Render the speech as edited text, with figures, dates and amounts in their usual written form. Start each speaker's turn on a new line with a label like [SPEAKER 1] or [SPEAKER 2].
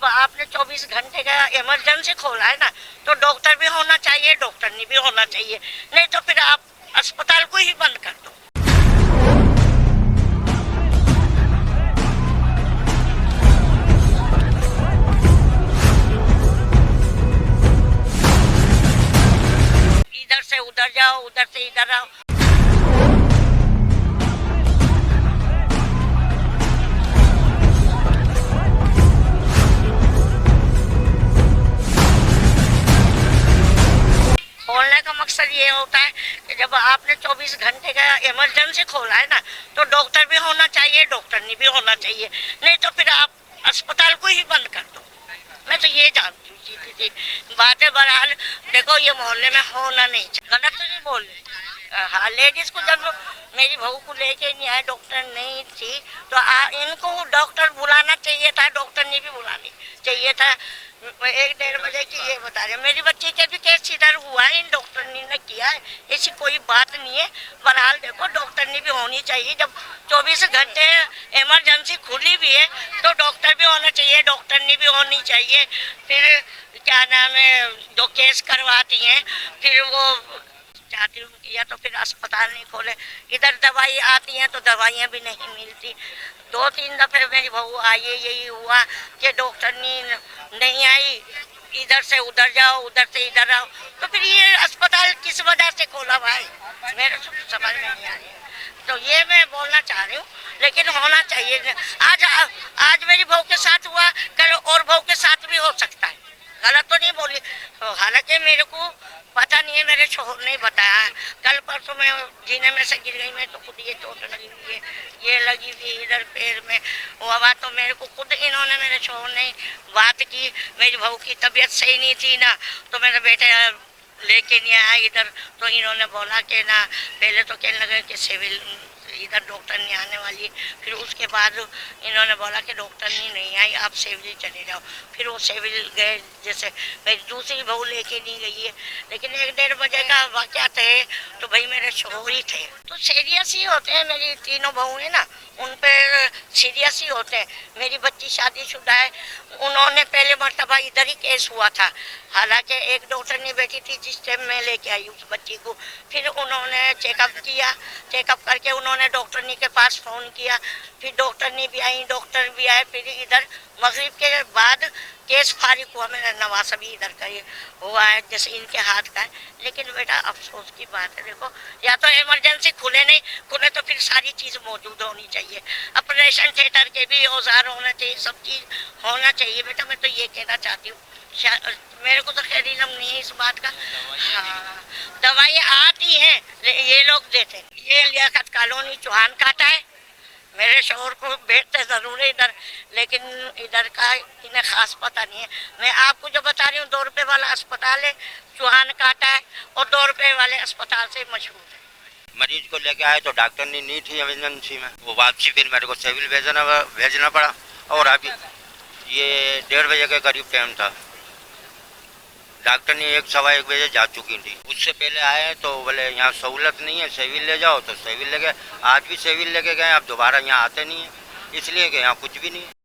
[SPEAKER 1] जब आपने 24 घंटे का इमरजेंसी खोला है ना, तो डॉक्टर भी होना चाहिए, डॉक्टरनी भी होना चाहिए, नहीं तो फिर आप अस्पताल को ही बंद कर दो। इधर से उधर जाओ, उधर से इधर आओ। बोलने का मकसद ये होता है कि जब आपने 24 घंटे का इमरजेंसी खोला है ना, तो डॉक्टर भी होना चाहिए, डॉक्टरनी भी होना चाहिए, नहीं तो फिर आप अस्पताल को ही बंद कर दो। मैं तो ये जानती हूँ सीधी सी बातें। बहरहाल देखो, ये मोहल्ले में होना नहीं चाहिए। गलत तो नहीं बोल रही। हाँ, लेडीज को जब मेरी बहू को लेके नहीं आए, डॉक्टर नहीं थी, तो इनको डॉक्टर बुलाना चाहिए था, डॉक्टरनी भी बुलानी चाहिए था। 1-1.5 बजे की ये बता रहे, मेरी बच्ची के भी केस इधर हुआ है, इन डॉक्टरनी ने किया है, ऐसी कोई बात नहीं है। बहरहाल देखो, डॉक्टरनी भी होनी चाहिए। जब 24 घंटे इमरजेंसी खुली भी है, तो डॉक्टर भी होना चाहिए, डॉक्टरनी भी होनी चाहिए। फिर क्या नाम है, जो केस करवाती हैं, फिर वो चाहती हूँ या तो फिर अस्पताल नहीं खोले। इधर दवाई आती हैं तो दवाइयाँ भी नहीं मिलती। 2-3 दफे मेरी बहू आई, यही हुआ कि डॉक्टर नहीं आई, इधर से उधर जाओ, उधर से इधर आओ। तो फिर ये अस्पताल किस वजह से खोला भाई, मेरे समझ में नहीं आ रही है। तो ये मैं बोलना चाह रही हूँ, लेकिन होना चाहिए। आज मेरी बहू के साथ हुआ, कल और बहू के साथ भी हो सकता है। गलत तो नहीं बोली, हालांकि मेरे को पता नहीं है, मेरे शोहर ने बताया। कल परसों मैं जीने में से गिर गई, मैं तो खुद ये चोट लगी हुई है, ये लगी हुई इधर पैर में हुआ। तो मेरे को खुद इन्होंने, मेरे शोहर ने बात की, मेरी बहू की तबीयत सही नहीं थी ना, तो मेरे बेटे लेके नहीं आया इधर। तो इन्होंने बोला कि ना, पहले तो कहने लगे कि सिविल इधर डॉक्टर नहीं आने वाली। फिर उसके बाद इन्होंने बोला कि डॉक्टर नहीं आई, आप सिविल चले जाओ। फिर वो सिविल गए। जैसे मेरी दूसरी बहू लेके नहीं गई है, लेकिन 1-1.5 बजे का वाक़या थे, तो भाई मेरे शोहर ही थे। तो सीरियस ही होते हैं, मेरी तीनों बहू है ना, उन पर सीरियस ही होते हैं। मेरी बच्ची शादीशुदा है, उन्होंने पहले मरतबा इधर ही केस हुआ था। हालांकि एक डॉक्टर ने बेटी थी जिस टाइम मैं लेके आई उस बच्ची को। फिर उन्होंने चेकअप किया, चेकअप करके उन्होंने डॉक्टरनी के पास फ़ोन किया। फिर डॉक्टरनी भी आई, डॉक्टर भी आए। फिर इधर मगरिब के बाद केस फारिग हुआ। मेरा नवासा भी इधर का ही हुआ है, जैसे इनके हाथ का है। लेकिन बेटा अफसोस की बात है, देखो, या तो इमरजेंसी खुले नहीं खुले, तो फिर सारी चीज़ मौजूद होनी चाहिए। ऑपरेशन थिएटर के भी औजार होना चाहिए, सब चीज़ होना चाहिए। बेटा मैं तो ये कहना चाहती हूँ, मेरे को तो खैर इल्म नहीं है इस बात का। हाँ, दवाई आती हैं, ये लोग देते हैं। ये लियाकत कॉलोनी चौहान काटा है, मेरे शोहर को भेजते ज़रूर है इधर, लेकिन इधर का इन्हें खास पता नहीं है। मैं आपको जो बता रही हूँ, 2 रुपये वाला अस्पताल है, चौहान काटा है, और 2 रुपये वाले अस्पताल से मशहूर है।
[SPEAKER 2] मरीज को लेके आए तो डॉक्टर ने नहीं थी इमरजेंसी में, वो वापसी फिर मेरे को सिविल भेजना पड़ा। और अभी ये 1:30 बजे के करीब टाइम था, डॉक्टर ने 1-1:15 बजे जा चुकी थी। उससे पहले आए तो बोले यहाँ सहूलत नहीं है, सिविल ले जाओ, तो सिविल ले गए। आज भी सिविल लेके गए, अब दोबारा यहाँ आते नहीं है, इसलिए कि यहाँ कुछ भी नहीं है।